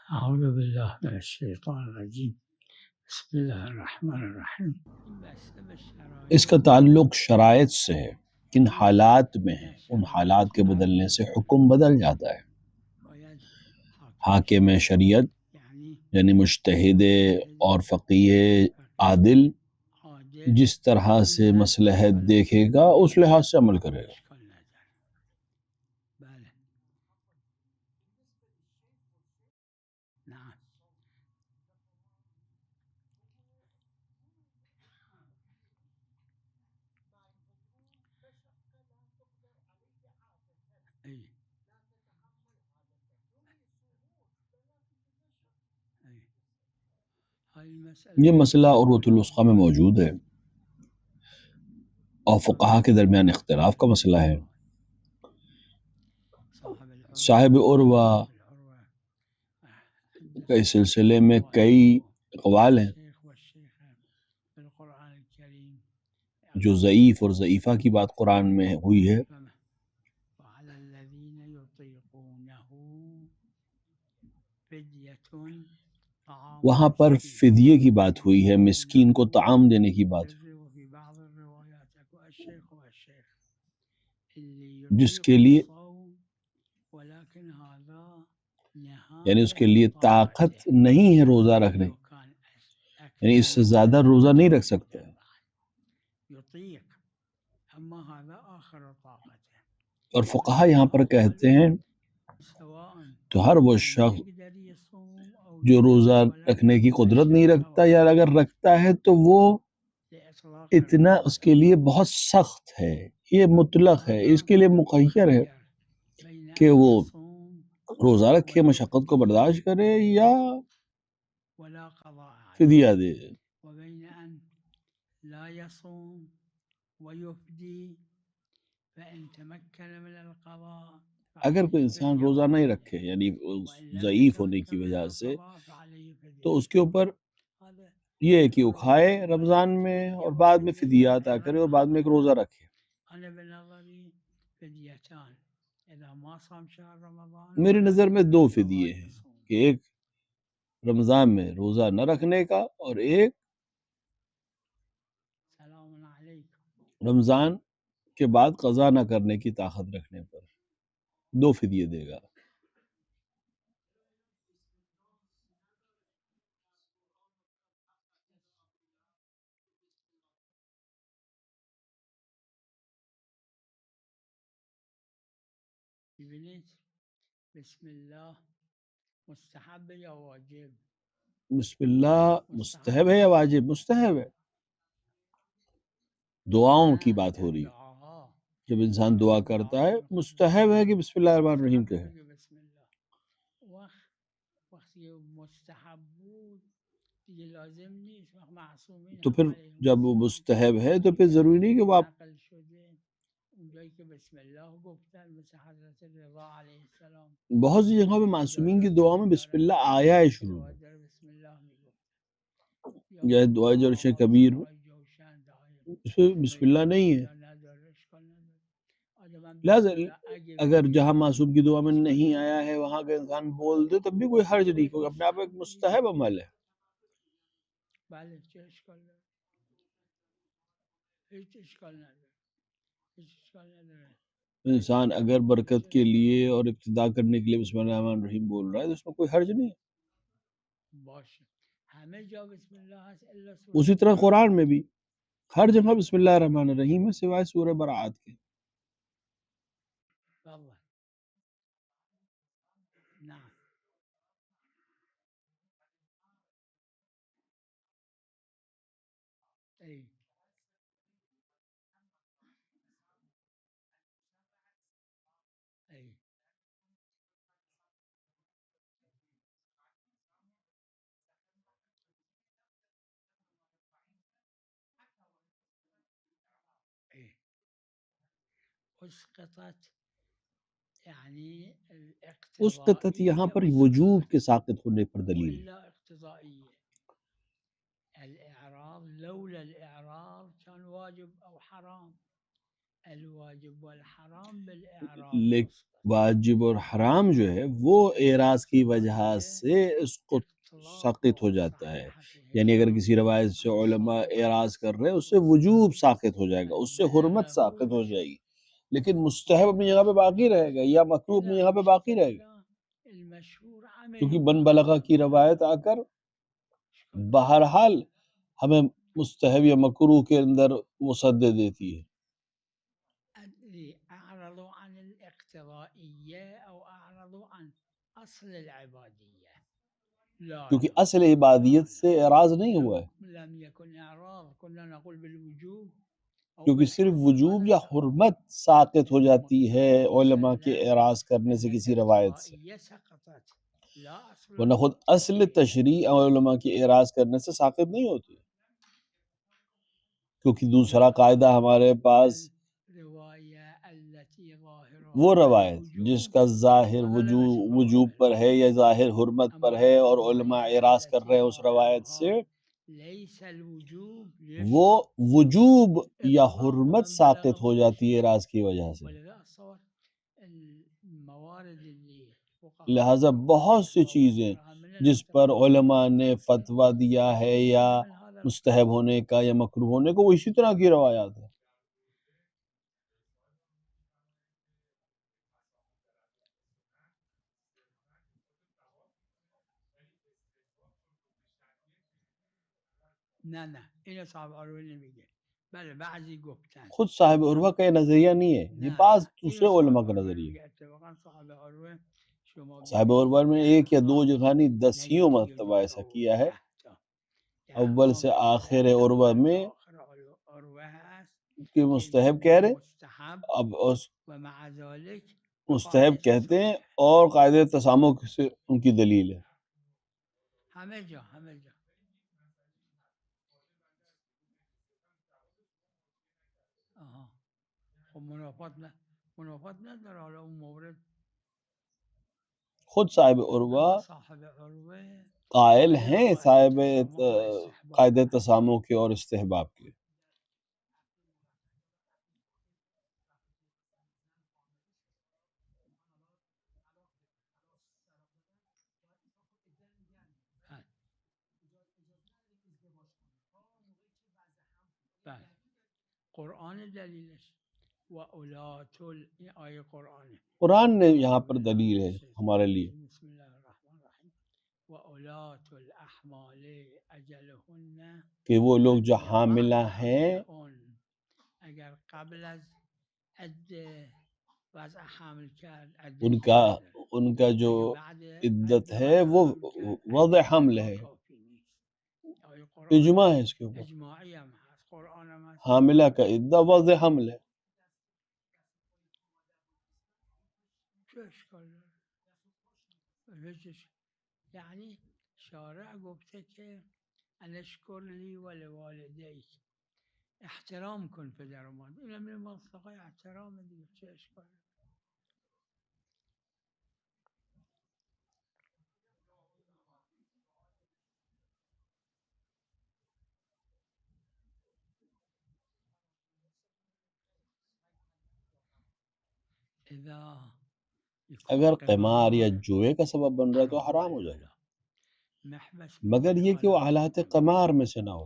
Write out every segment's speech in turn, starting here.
أعوذ بالله من الشيطان الرجيم بسم الله الرحمن الرحيم اس کا تعلق شرائط سے ہے، کن حالات میں ہے، ان حالات کے بدلنے سے حکم بدل جاتا ہے۔ حاکم شریعت یعنی مجتہد اور فقیہ عادل جس طرح سے مصلحت دیکھے گا اس لحاظ سے عمل کرے گا۔ یہ مسئلہ عروۃ الوثقی میں موجود ہے اور فقہا کے درمیان اختلاف کا مسئلہ ہے۔ صاحب عروہ کے سلسلے میں کئی اقوال ہیں، جو ضعیف اور ضعیفہ کی بات قرآن میں ہوئی ہے۔ وہاں پر فدیے کی بات ہوئی ہے، مسکین کو طعام دینے کی بات ہوئی، جس کے لیے یعنی اس کے لیے طاقت نہیں ہے روزہ رکھنے، یعنی اس سے زیادہ روزہ نہیں رکھ سکتا ہے۔ اور فقہا یہاں پر کہتے ہیں تو ہر وہ شخص جو روزہ رکھنے کی قدرت نہیں رکھتا یا اگر رکھتا ہے تو وہ اتنا اس کے لیے بہت سخت ہے، یہ مطلق ہے، اس کے لیے مخیر ہے کہ وہ روزہ رکھے، مشقت کو برداشت کرے یا فدیہ دے۔ اگر کوئی انسان روزہ نہیں رکھے یعنی ضعیف ہونے کی وجہ سے، تو اس کے اوپر یہ ہے کہ وہ کھائے رمضان میں اور بعد میں فدیہ عطا کرے اور بعد میں ایک روزہ رکھے۔ میری نظر میں دو فدیے ہیں، کہ ایک رمضان میں روزہ نہ رکھنے کا اور ایک رمضان کے بعد قضا نہ کرنے کی طاقت رکھنے پر، دو فدیے دے گا۔ بسم اللہ مستحب ہے یا واجب؟ مستحب ہے، دعاؤں کی بات ہو رہی ہے۔ جب انسان دعا کرتا ہے مستحب ہے کہ بسم اللہ الرحمن الرحیم کہے۔ تو پھر جب وہ مستحب ہے تو پھر ضروری نہیں کہ وہ آپ بہت سی جگہوں پہ معصومین کی دعاؤں میں بسم اللہ آیا ہے شروع میں، یا دعا جرش کبیر اس پہ بسم اللہ نہیں ہے۔ لہٰذا اگر جہاں معصوم کی دعا میں نہیں آیا ہے وہاں کا انسان بول دے تب بھی کوئی حرج نہیں، کیونکہ اپنے آپ ایک مستحب عمل ہے۔ انسان اگر برکت کے لیے اور ابتدا کرنے کے لیے بسم اللہ الرحمن الرحیم بول رہا ہے تو اس میں کوئی حرج نہیں ہے۔ اسی طرح قرآن میں بھی ہر جگہ بسم اللہ الرحمن الرحیم ہے سوائے سورہ براعت کے۔ اس قطعت یہاں پر وجوب کے ساقط ہونے پر دلیل ہے۔ الواجب والحرام بالإعراض لیکن واجب اور حرام جو ہے وہ اعراض کی وجہ سے اس کو ساقط ہو جاتا ہے. یعنی اگر کسی روایت سے علماء اعراض کر رہے ہیں اس سے وجوب ساقط ہو جائے گا، اس سے حرمت ساقط ہو جائے گی، لیکن مستحب اپنی جگہ پہ باقی رہے گا یا مکروہ اپنی جگہ پہ باقی رہے گا. کیونکہ من بلغہ کی روایت آ کر بہرحال ہمیں مستحب یا مکروہ کے اندر مسدد دیتی ہے. أعرضوا عن الاقتضائية أو أعرضوا عن أصل العبادية لا کیونکہ اصل عبادیت سے اعراض نہیں ہوا ہے، لم يكن إعراض كنا نقول بالوجوب کیونکہ صرف وجوب یا حرمت ساقط ہو جاتی ہے علماء کے اعراض کرنے سے کسی روایت سے، ورنہ خود اصل تشریع علماء کے اعراض کرنے سے ساقط نہیں ہوتی. کیونکہ دوسرا قاعدہ ہمارے پاس وہ روایت جس کا ظاہر وجوب پر ہے یا ظاہر حرمت پر ہے اور علماء اعراض کر رہے ہیں اس روایت سے، وہ وجوب یا حرمت ساقط ہو جاتی ہے اعراض کی وجہ سے. لہٰذا بہت سی چیزیں جس پر علماء نے فتویٰ دیا ہے یا مستحب ہونے کا یا مکروہ ہونے کا، وہ اسی طرح کی روایات ہیں. خود صاحب عروہ کا یہ نظریہ نہیں ہے، یہ بعض دوسرے علماء کا نظریہ ہے. صاحب عروہ میں ایک یا دو جگہ نہیں، دسیوں مرتبہ ایسا کیا ہے. اول سے آخر عروہ میں کہ مستحب کہہ رہے، اب اس مستحب کہتے ہیں اور قاعدہ تسامح سے ان کی دلیل ہے. خود صاحب عروہ قائل ہیں صاحب قاعدہ تسامح کے اور استحباب کے. قرآن نے یہاں پر دلیل ہے ہمارے لیے. کہ وہ لوگ جو حاملہ ہیں ان کا جو عدت ہے وہ وضع حمل ہے. اجماع ہے اس کے اوپر، حاملہ کا عدہ وضع حمل ہے. یعنی شارع گفته که انشکر لی و لوالدیک، احترام کن پدر و مادر. این هم منطقه احترام دیگه، چه اشکال. اگر قمار یا جوئے کا سبب بن رہا ہے تو حرام ہو جائے گا، مگر یہ کہ وہ آلات قمار میں سے نہ ہو.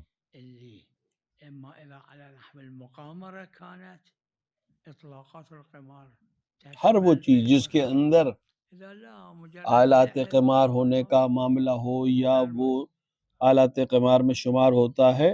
ہر وہ چیز جس کے اندر آلات قمار ہونے کا معاملہ ہو یا وہ آلات قمار میں شمار ہوتا ہے،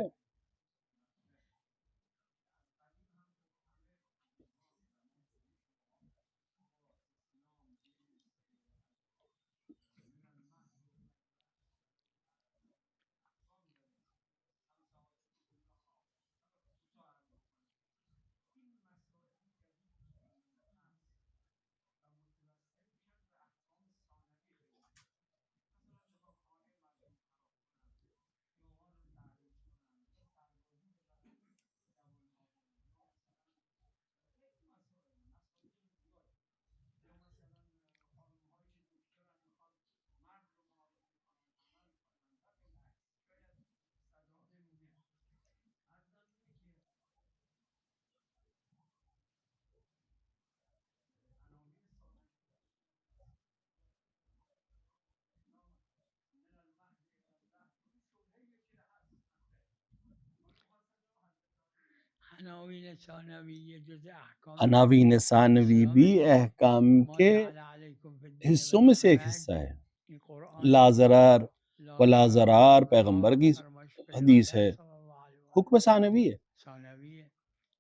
عناوین ثانویہ جز احکام عناوین ثانوی بھی احکام ما کے جعل علیکم فی الدین حصوں میں سے ایک والحرج، حصہ ہے. یہ قرآن لا ہے. ضرار لا ولا ضرار ضرار ولا پیغمبر ضرار کی فرمائش حدیث پیغمبر ہے. صلی اللہ علیہ حکم وسلم ثانوی ہے. ثانوی ہے.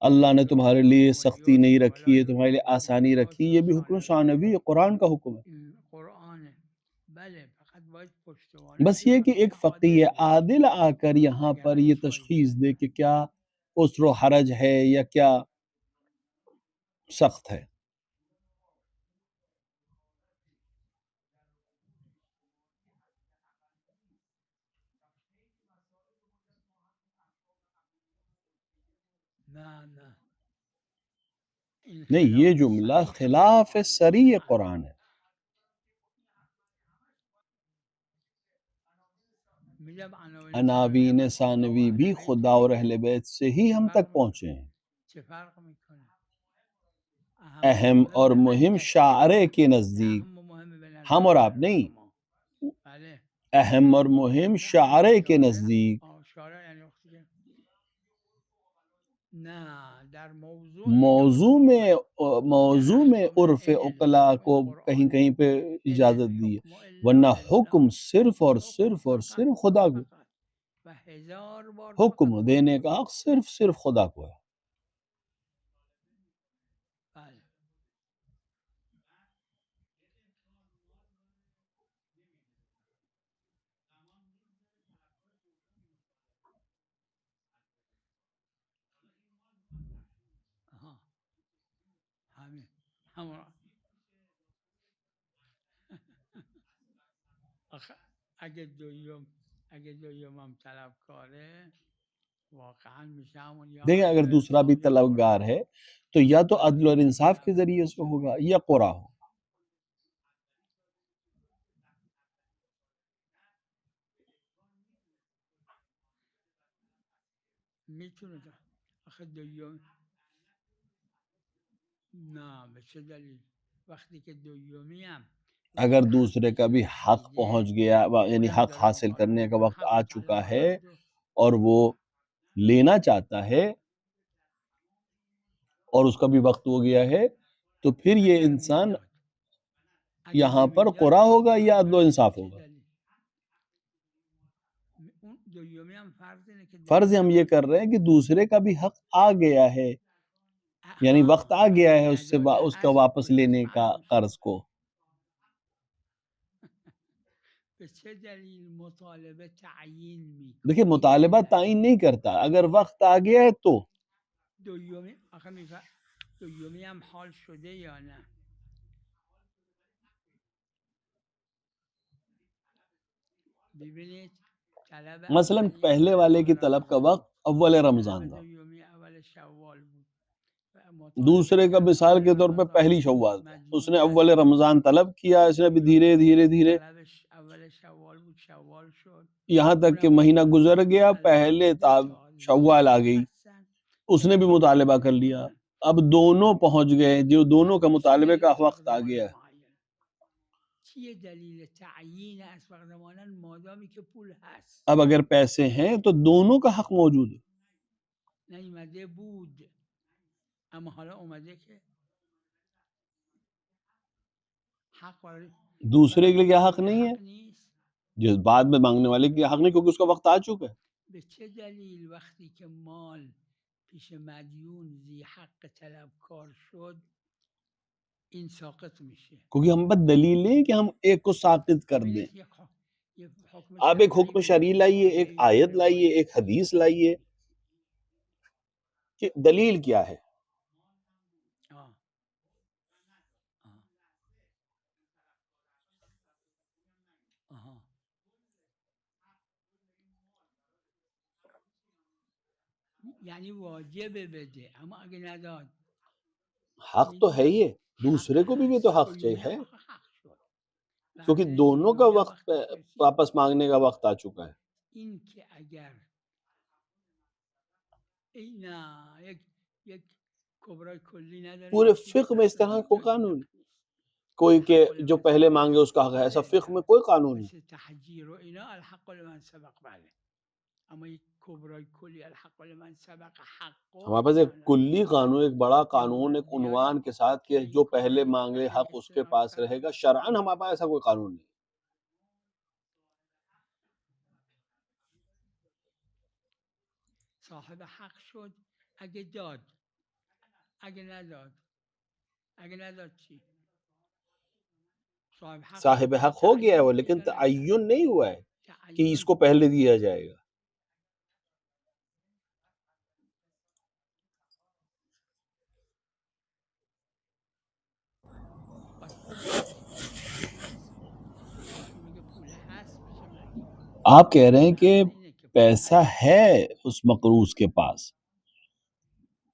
اللہ نے تمہارے لیے یریدکم سختی نہیں اليسر ولا رکھی ہے، تمہارے لیے یریدکم آسانی بکم رکھی، یہ العسر. بھی حکم ثانوی ہے، قرآن کا حکم ہے. قرآن ہے. بلے فقط باید پشتوانه بس یہ کہ ایک فقیہ عادل آ کر یہاں اگر پر یہ اشکال تشخیص دے کہ کیا عسر و حرج ہے یا کیا سخت ہے. نہ نہیں، یہ جملہ خلاف صریح قرآن ہے. عناوین ثانوی بھی خدا اور اہل بیت سے ہی ہم تک پہنچے ہیں. چه فرق میکنه؟ اہم اور مہم شاعرے کے نزدیک، اهم و مهم به نظر ہم اور آپ من نہیں، شما. بله. اہم اور مہم شاعرے کے نزدیک. شارع یعنی وقتی که نه در موضوع موضوع میں عرف عقلا کو کہیں کہیں پہ اجازت دی ہے، ورنہ حکم صرف اور صرف اور صرف خدا کو، و هزار بار حکم دینے کا حق صرف صرف خدا کو ہے. بله. آها. همین همون. آخه اگه دویم هم طلبکاره واقعا میشه همون یا دیکھیں اگر عدل و دوسرا بھی انصاف یا طلبگار قرآن. ہے تو یا تو عدل اور انصاف کے ذریعے سے ہوگا یا قرآن ہو. میتونه آخه دویم نه به چه دلیل وقتی که دویمی هم اگر دوسرے کا بھی حق پہنچ گیا، یعنی حق حاصل کرنے کا وقت آ چکا ہے اور وہ لینا چاہتا ہے اور اس کا بھی وقت ہو گیا ہے، تو پھر یہ انسان یہاں پر قرآ ہوگا یا عدل و انصاف ہوگا. فرض ہم یہ کر رہے ہیں کہ دوسرے کا بھی حق آ گیا ہے، یعنی وقت آ گیا ہے اس کا واپس لینے کا قرض کو. به چه دلیل مطالبه تعیین میکنه؟ دیکھیں مطالبہ تعیین نہیں کرتا، اگر وقت آ گیا ہے تو. دویومی آخه دویومی هم حال شده یا نه؟ ببینید طلب مثلا اولی پہلے والے کی طلب کا وقت اول رمضان تھا، دویومی اول شوال بود. دوسرے کا مثال کے طور پہ پہلی شوال تھا، اس نے اول رمضان طلب کیا، اس نے بھی دھیرے دھیرے دھیرے اول شوال بود شوال شد یہاں تک کہ مہینہ گزر گیا، پہلے شوال آ گئی، اس نے بھی مطالبہ کر لیا. اب دونوں پہنچ گئے، جو دونوں کا مطالبے کا وقت آ گیا. چیه دلیل تعیین اسبق زمانا مادامی که پول هست؟ اب اگر پیسے ہیں تو دونوں کا حق موجود ہے. نیومده بود اما حالا اومده که حق برای دوسرے کے لیے کیا حق نہیں ہے؟ نیست. جو بعد میں مانگنے والے کے لیے حق نہیں، کیونکہ اس کا وقت آ چکا ہے. به چه دلیل وقتی که مال پیش مدیون ذی حق طلبکار شد این ساقط میشه؟ کیونکہ ہم پر دلیل نہیں کہ ہم ایک کو ساقط کر دیں. آپ ایک حکم شرعی لائیے، ایک آیت لائیے، ایک حدیث لائیے کہ دلیل کیا ہے. یعنی واجب بده اما اگه نداد حق تو ہے یہ، دوسرے کو بھی تو حق چاہیے، کیونکہ دونوں کا وقت واپس مانگنے کا وقت آ چکا ہے. این که اگر نه یک کبرای کلی نداره، پورے فقہ میں اس طرح کوئی قانون نہیں، کوئی کہ جو پہلے مانگے اس کا حق ہے، ایسا فقہ میں کوئی قانون نہیں. تحجیر و اینا الحق لمن سبق. بله ہمارے پاس ایک کلی قانون، ایک بڑا قانون، ایک عنوان کے ساتھ کہ جو پہلے مانگے حق اس کے پاس رہے گا. شرعاً ہمارے پاس ایسا کوئی قانون نہیں. صاحب حق شد اگه داد، اگه نداد چی؟ صاحب حق ہو گیا ہے وہ، لیکن تعین نہیں ہوا ہے کہ اس کو پہلے دیا جائے گا. آپ کہہ رہے ہیں کہ پیسہ ہے اس مقروض کے پاس،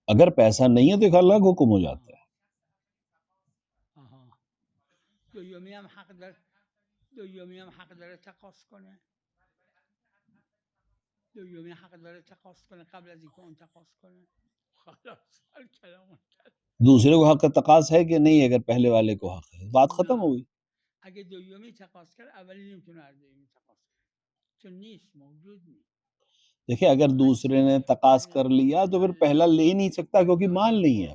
اگر پیسہ نہیں ہے تو ایک الگ حکم ہو جاتا ہے. دومی هم حق داره تقاضا کنه قبل از اینکه اون تقاضا کنه. خلاص الکلام دوسرے کو حق کا تقاضا ہے کہ نہیں، اگر پہلے والے کو حق ہے بات ختم ہو گئی. اگه دومی تقاضا کنه اولی نمیتونه از دومی تقاضا کنه چون نیست، موجود نیست. دیکھیں اگر دوسرے نے تقاض کر لیا تو پھر پہلا لے ہی نہیں سکتا کیونکہ مال نہیں ہے.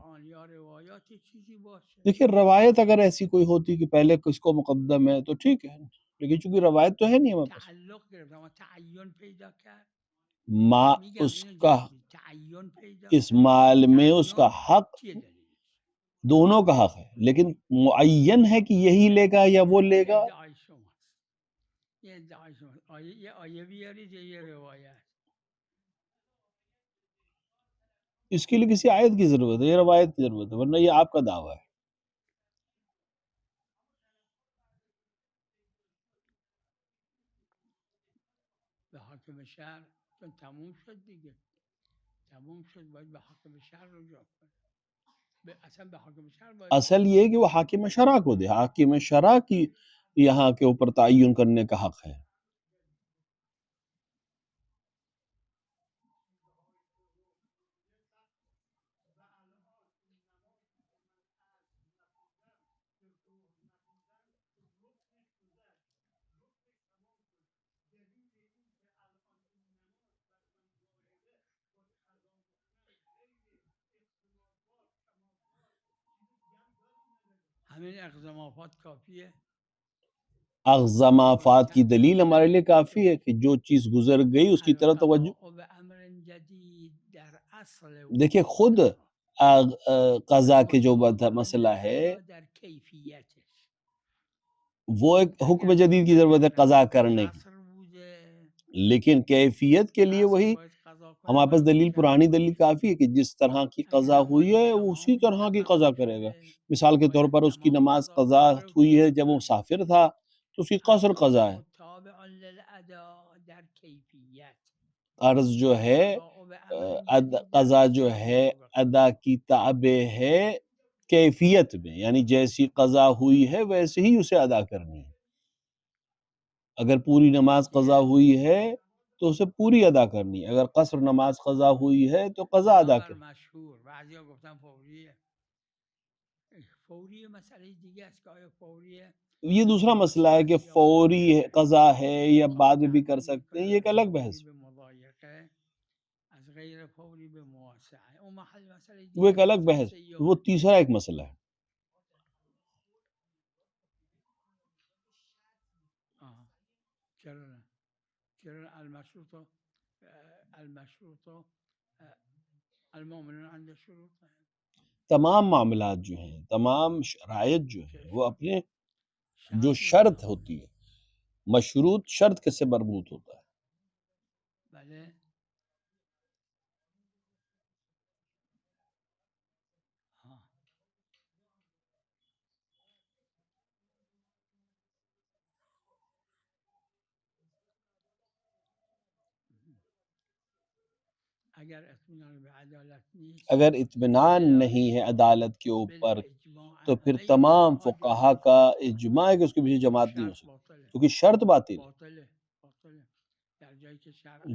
دیکھیں روایت اگر ایسی کوئی ہوتی کہ پہلے کس کو مقدم ہے تو ٹھیک ہے، لیکن چونکہ روایت تو ہے نہیں ہمارے پاس. اس کا اس مال میں اس کا حق دونوں کا حق ہے، لیکن معین ہے کہ یہی لے گا یا وہ لے گا. اس کے لیے کسی آیت کی ضرورت ہے، یہ روایت کی ضرورت ہے، ورنہ یہ آپ کا دعویٰ ہے. اصل یہ ہے کہ وہ حاکم شرع کو دے، حاکم شرع کی یہاں کے اوپر تعین کرنے کا حق ہے. اغض مافات کی دلیل ہمارے لیے کافی ہے کہ جو چیز گزر گئی اس کی طرف توجہ. دیکھیں خود قضا کے جو مسئلہ ہے وہ ایک حکم جدید کی ضرورت ہے قضا کرنے کی، لیکن کیفیت کے لیے وہی ہمارے پاس دلیل، پرانی دلیل کافی ہے کہ جس طرح کی قضا ہوئی ہے اسی طرح کی قضا کرے گا. مثال کے طور پر اس کی نماز قضا ہوئی ہے جب وہ مسافر تھا تو اس کی قصر قضا ہے. عرض جو ہے قضا جو ہے ادا کی تابع ہے کیفیت میں، یعنی جیسی قضا ہوئی ہے ویسے ہی اسے ادا کرنی ہے. اگر پوری نماز قضا ہوئی ہے تو اسے پوری ادا کرنی ہے، اگر قصر نماز قضا ہوئی ہے تو قضا ادا کرنی. یہ دوسرا مسئلہ ہے کہ فوری قضا ہے یا بعد میں بھی کر سکتے ہیں، یہ ایک الگ بحث ہے، وہ ایک الگ بحث، وہ تیسرا ایک مسئلہ ہے. تمام معاملات جو ہیں، تمام شرائط جو ہیں وہ اپنے جو شرط ہوتی ہے، مشروط شرط کس سے مربوط ہوتا ہے. اگر اطمینان نہیں ہے عدالت کے اوپر تو پھر تمام فقہا کا اجماع ہے کہ اس کے پیچھے جماعت نہیں ہو سکتی، کیونکہ شرط باطل ہے.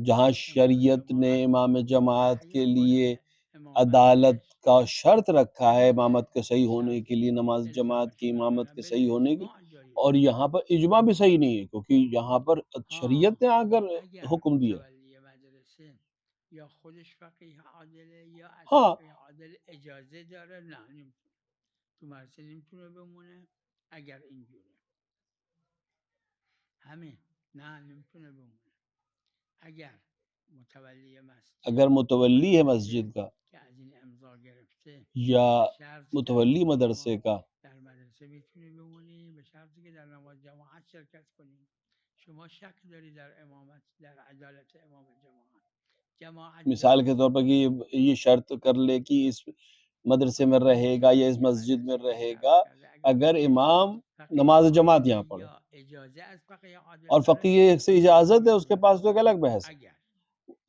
جہاں شریعت نے امام جماعت کے لیے عدالت کا شرط رکھا ہے امامت کے صحیح ہونے کے لیے، نماز جماعت کی امامت کے صحیح ہونے کے، اور یہاں پر اجماع بھی صحیح نہیں ہے کیونکہ یہاں پر شریعت نے آ کر حکم دیا. یا خودش فقیه عادله یا از ہاں فقیه عادل اجازه داره؟ نه نمیتونه، تو مدرسه نمیتونه بمونه اگر اینجوره. همین، نه نمیتونه بمونه. اگر متولی مسجد اگر متولی ہے مدرسه مسجد کا که از این امضا گرفته یا به شرط که متولی شما مدرسے کا در مدرسه میتونی بمونی به شرطی که در نماز جماعت شرکت کنی. شما شک داری در امامت، در عدالت امام جماعت مثال کے جمع طور پر کہ یہ شرط کر لے کہ اس مدرسے میں رہے گا یا اس مسجد میں رہے گا اگر امام نماز جماعت یہاں پڑھے، یا اجازه از فقیه عادل اور داره فقیہ سے اجازت ہے اس کے پاس تو ایک الگ بحث ہے. اگر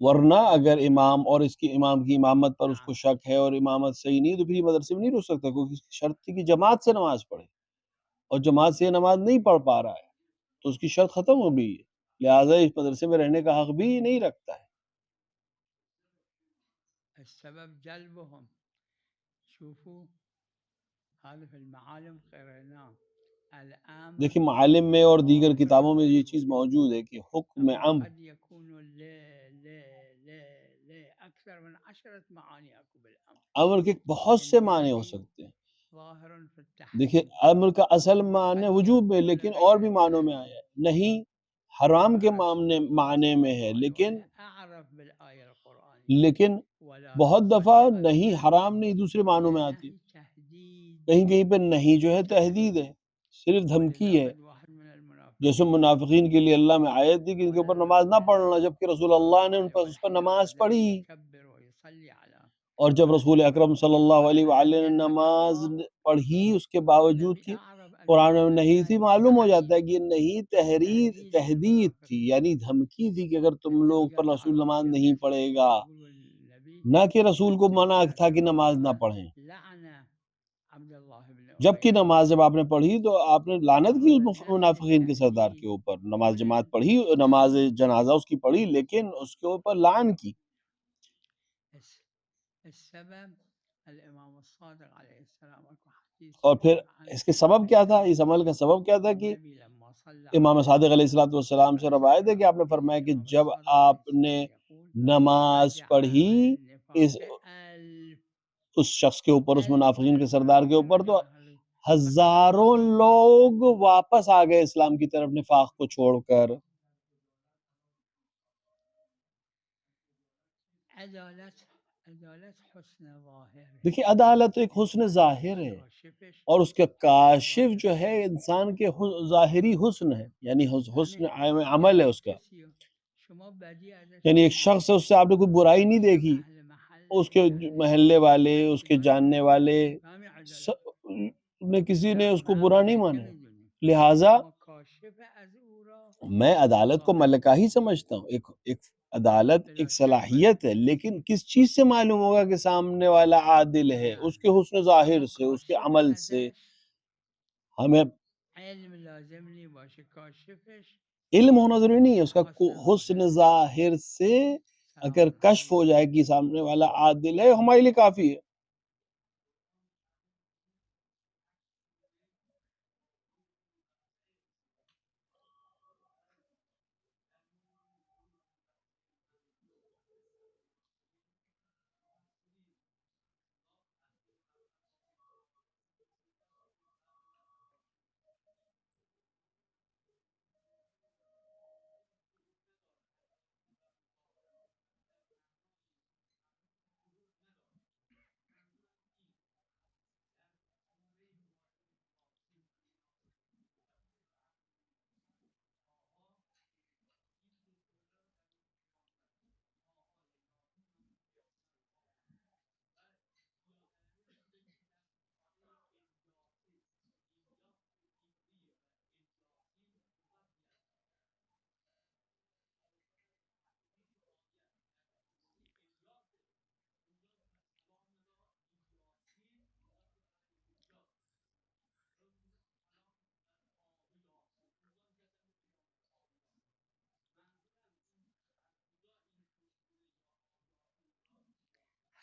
ورنہ اگر امام اور اس کی امام کی امامت پر اس کو نعم شک ہے اور امامت صحیح نہیں تو پھر یہ مدرسے میں نہیں رک سکتا، کیونکہ اس کی شرط تھی کہ جماعت سے نماز پڑھے اور جماعت سے یہ نماز نہیں پڑھ پا رہا ہے تو اس کی شرط ختم ہو گئی ہے، لہٰذا اس مدرسے میں رہنے کا حق بھی نہیں رکھتا ہے. السبب جلبهم. شوفوا هذا في المعالم قريناه. الامر دیکھیں معالم میں اور دیگر ظاهر کتابوں میں یہ چیز الوجوب، موجود ہے کہ حکم اما عام قد يكون اكثر من 10 معاني اكو بالامر. امر کے بہت سے معنی ہو الذي سکتے ہیں. ظاهر في دیکھیں التحريم امر کا اصل معنی قد وجوب میں، يكون لیکن اور غير بھی معنوں میں التحريم. آیا ہے، نہیں حرام کے والرسول معنی صلى میں ہے، الله عليه لیکن وآله اعرف بالايه القرانيه لیکن ولا بہت دفعہ نہیں تصريح حرام نہیں دوسرے معنوں میں آتی ہے. لنهي تهديد کہیں کہیں پہ نہیں جو ہے تحدید ہے، صرف دھمکی ولذا ہے. قد واحد من جیسے المنافقين منافقین کے لیے اللہ میں آیت دی کہ ان کے اوپر ولا نماز نہ رسول پڑھنا، الله جبکہ رسول صلى اللہ الله نے عليه اس پر وآله نماز وسلم پڑھی. يكبر ويصلي على اور جب رسول رسول اکرم صلی اللہ قال علیہ وآلہ نے ألم ينهك نماز الله. پڑھی اس کے باوجود والذي کہ أعرف أن قرآن میں النهي نہیں تھی، هذه معلوم ہو جاتا ہے تحريم کہ یہ نہیں تهديد تحدید تھی، للمنافقين. یعنی دھمکی تھی کہ اگر تم لوگ النبي پر قال رسول تعرضوا نماز اليوم نہیں إلى پڑھے النبي گا، يقول النبي نہ کہ رسول کو منع إن تھا کہ نماز نہ الله پڑھیں. لعن عبد الله بن جبکہ أبي نماز جب آپ نے پڑھی تو آپ نے لعنت کی وهذا اس نفي منافقین کے سردار کے للتهديد اوپر. نماز جماعت پڑھی، وللتحريم. نماز جنازہ اس کی پڑھی، لیکن اس کے اوپر لعن کی. السبب الإمام الصادق عليه السلام اكو حديث اور پھر صحيح عنه اس کے سبب کیا تھا، اس عمل کا سبب کیا تھا کہ النبي لما صلى على امام صادق علیہ الجنازة والسلام سے روایت ہے کہ آپ نے فرمایا کہ الإمام جب الصادق عليه آپ نے السلام يقول نماز رجع پڑھی أهل اس النفاق ألف اس شخص کے اوپر، اس ألف من منافقین کے سردار کے المنافقين اوپر، تو رجعوا أهل ہزاروں لوگ واپس آ گئے اسلام کی طرف نفاق کو چھوڑ کر. عدالت حسن ظاهر ہے. دیکھیے عدالت ایک حسن ظاہر ہے، کاشفش اور اس کا حسن کاشف ظاهر جو ہے انسان کے ظاہری حسن ہے، یعنی حسن همین عمل ہے یعنی اس کا. کسی شما بدی ازش یعنی ایک شخص ہے، ندیدی، اس سے آپ نے کوئی برائی نہیں هم دیکھی، اهل اس کے محلش اهل محلے والے، اس کے مسجداش جاننے والے همین عدالت نے کسی نے اس کو من برا نہیں ملکه مانا، میدونیم، لہٰذا اما کاشف از او را میں عدالت کو ظاهر ملکہ ہی میدونیم. سمجھتا ہوں. ایک عدالت بلا ایک شک صلاحیت ہے، ملکه. لیکن کس چیز سے معلوم ہوگا کہ سامنے والا عادل ہے؟ اس نعم کے حسن ظاہر اما سے، اس کے کاشف عمل سے. ازش ہمیں علم لازم نی باشه، کاشفش علم ہونا ضروری نہیں ہے، اس کا حسن حسن ظاهر. ظاہر سے اگر سلام کشف ہو جائے کہ سامنے والا عادل ہے، ہمارے لیے کافی ہے.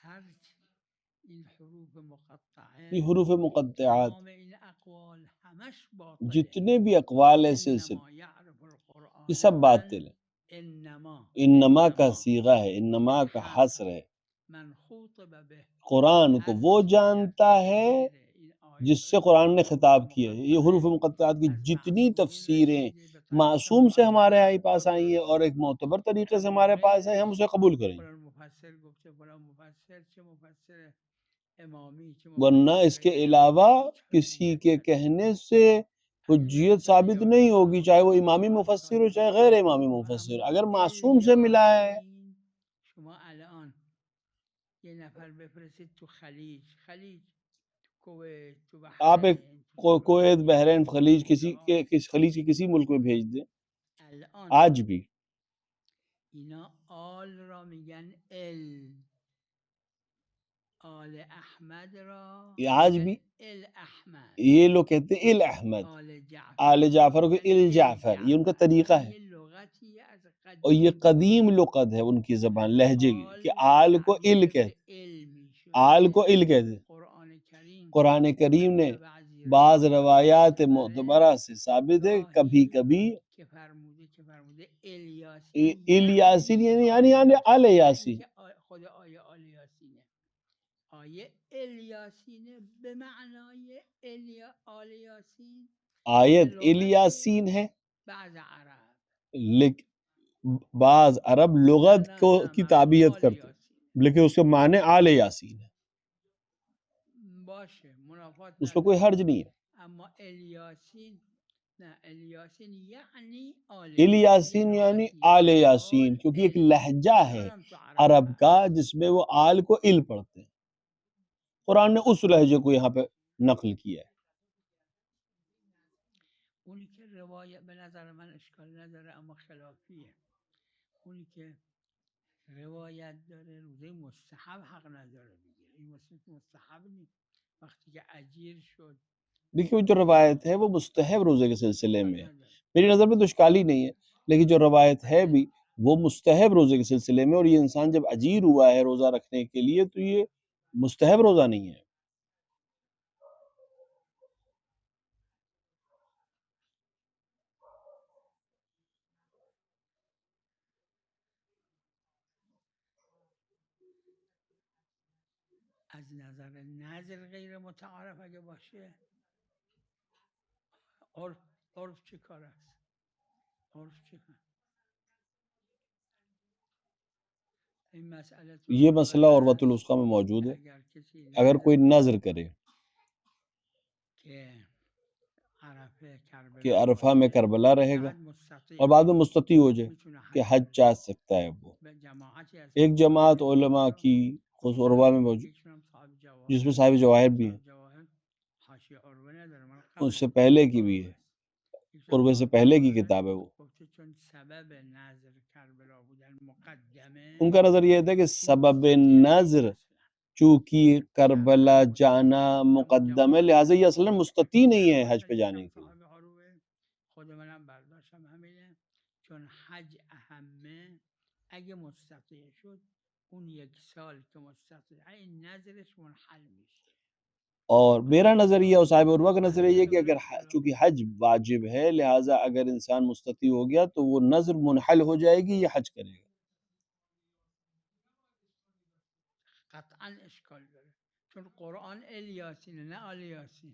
هر این حروف مقطعه یہ حروف مقطعات تمام این اقوال همش باطله. جتنے بھی اقوال ہیں سلسلے، انما یعرف یہ القرآن سب من باطل ہیں. انما کا صیغہ ہے، انما کا حصر ہے۔ قرآن کو وہ جانتا ہے جس سے قرآن نے خطاب کیا ہے۔ یہ حروف مقطعات کی جتنی تفسیریں معصوم سے ہمارے آئی پاس آئی ہیں اور ایک معتبر طریقے سے ہمارے پاس ہے، ہم اسے قبول کریں، ورنہ اس کے علاوہ کسی کے کہنے سے حجیت ثابت نہیں ہوگی، چاہے وہ امامی مفسر ہو چاہے غیر امامی مفسر، اگر معصوم سے ملا ہے۔ آپ ایک کویت، بحرین، خلیج، خلیج کے کسی ملک میں بھیج دیں، آج بھی آج بھی یہ لوگ کہتے ہیں ال احمد، آل جعفر کو ال جعفر، یہ ان کا طریقہ ہے، اور یہ قدیم لغت ہے ان کی زبان، لہجے کی، کہ آل کو ال کہتے، آل کو ال کہتے۔ قرآن کریم نے بعض روایات معتبرہ سے ثابت ہے، کبھی کبھی ال یاسین یعنی آل یاسین، آیت ال یاسین ہے، لیکن بعض عرب لغت کی تعبیت کرتے ہیں، لیکن اس کے معنی آل یاسین ہے، اس پہ کوئی حرج نہیں ہے۔ ال یاسین یعنی آل یاسین، کیونکہ ایک لہجہ ہے عرب کا جس میں وہ آل کو ال پڑھتے ہیں، قرآن نے اس لہجے کو یہاں پہ نقل کیا ہے۔ ان کے روایت به نظر من اشکال نداره، اما خلافیه. اونی که روایت داره روزه مستحب حق نداره بگیره، این مستحب نیست. وقتی که اجیر شد، دیکھیے جو روایت ہے وہ مستحب روزے کے سلسلے میں ہے، میری نظر میں تو اشکالی نہیں ہے، لیکن جو روایت ہے بھی وہ مستحب روزے کے سلسلے میں، اور یہ انسان جب اجیر ہوا ہے روزہ رکھنے کے لیے تو یہ مستحب روزہ نہیں ہے۔ از نظر نظر غیر متعارف اگه باشه، عرف چه کار است؟ عرف چه کار؟ یہ مسئلہ عروۃ الوثقی میں موجود ہے، اگر کوئی نظر کرے کہ عرفہ میں کربلا رہے گا اور بعد میں مستطیع ہو جائے کہ حج چاہ سکتا ہے، وہ ایک جماعت علماء کی خصوص عروہ میں موجود، جس میں صاحب جواہر بھی ہیں، اس سے پہلے کی بھی ہے، عروہ سے پہلے کی کتاب ہے وہ، ان کا نظر یہ تھا کہ سبب نظر چونکہ کربلا جانا مقدم ہے، لہٰذا یہ اصلا مستطیع نہیں ہے حج پہ جانے کے لیے۔ خود منم برداشتم همینه، چون حج اهمه، اگه مستطیع شد اون یک سال که مستطیع این نظرش منحل میشه۔ اور میرا نظریہ اور صاحب عروہ کا نظریہ یہ کہ اگر چونکہ حج واجب ہے لہٰذا اگر انسان مستطیع ہو گیا تو وہ نظر منحل ہو جائے گی، یہ حج کرے گا۔ قطعا اشکال داره، چون قرآن الیاسینه نه آلیاسین۔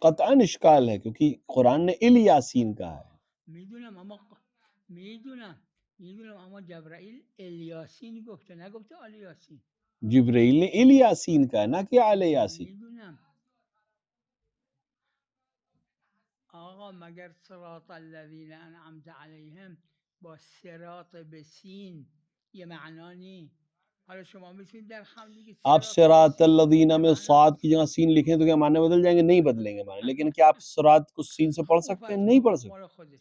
قطعاً اشکال ہے کیونکہ قرآن نے ال یاسین کہا ہے۔ میدونم اما جبرائیل الیاسین گفته، نگفته آلیاسین۔ جبرائیل نے ال یاسین کہا نہ کہ آل یاسین۔ میدونم آقا مگر صراط الذین انعمت علیهم با صراط بسین یہ معنا نہیں؟ حالا شما میتونید در خم بگید آپ صراط الذین میں صاد کی جگہ سین لکھیں تو کیا معنی بدل جائیں گے؟ نہیں بدلیں گے معنی، لیکن کیا آپ صراط کو سین سے پڑھ سکتے ہیں؟ نہیں پڑھ سکتے۔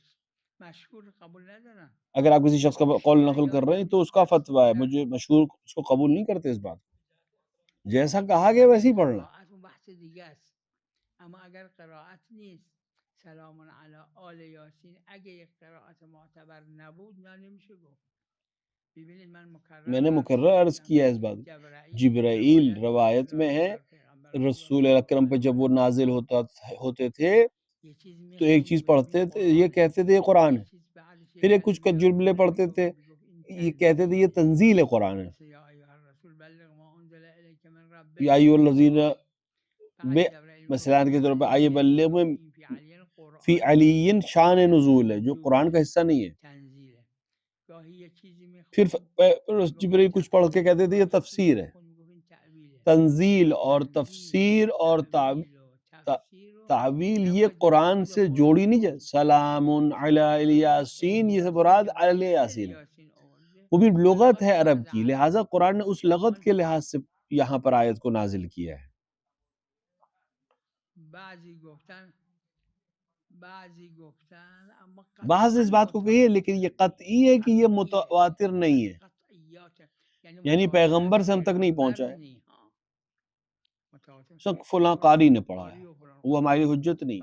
مشہور قبول ندارم، اگر آپ کسی شخص کا قول نقل کر رہے ہیں تو اس کا فتویٰ ہے، مجھے مشہور اس کو قبول نہیں کرتے اس بات، جیسا کہا گیا ویسے ہی پڑھنا۔ بحث دیگه است، اما اگر قرائت نیست سلام علی آل یاسین، اگه یک قرائت معتبر نبود نه نمیشه گفت۔ ببینید میں نے مکرر عرض کیا اس بات، جبرائیل روایت میں ہے رسول اکرم پہ جب وہ نازل ہوتے تھے تو ایک چیز پڑھتے تھے، یہ کہتے تھے یہ قرآن ہے، پھر ایک کچھ جملے پڑھتے تھے، یہ کہتے تھے یہ تنزیل قرآن ہے، یا ایھا الذین، مثلاً کے طور پہ آئیے بلغ میں فی علی شان نزول ہے جو قرآن کا حصہ نہیں ہے۔ پھر جبریل کچھ پڑھ کے کہتے تھے یہ تفسیر ہے۔ تنزیل اور تفسیر اور تعویل یہ قرآن سے جوڑی نہیں جائے۔ سلام علی الیاسین، یہ سے مراد علی یاسین ہے، وہ بھی لغت ہے عرب کی، لہٰذا قرآن نے اس لغت کے لحاظ سے یہاں پر آیت کو نازل کیا ہے۔ بعض اس بات کو کہی ہے، لیکن یہ قطعی ہے کہ یہ متواتر نہیں ہے، یعنی پیغمبر سے ہم تک نہیں پہنچا ہے، سب فلاں قاری نے پڑھا ہے، وہ ہماری حجت نہیں۔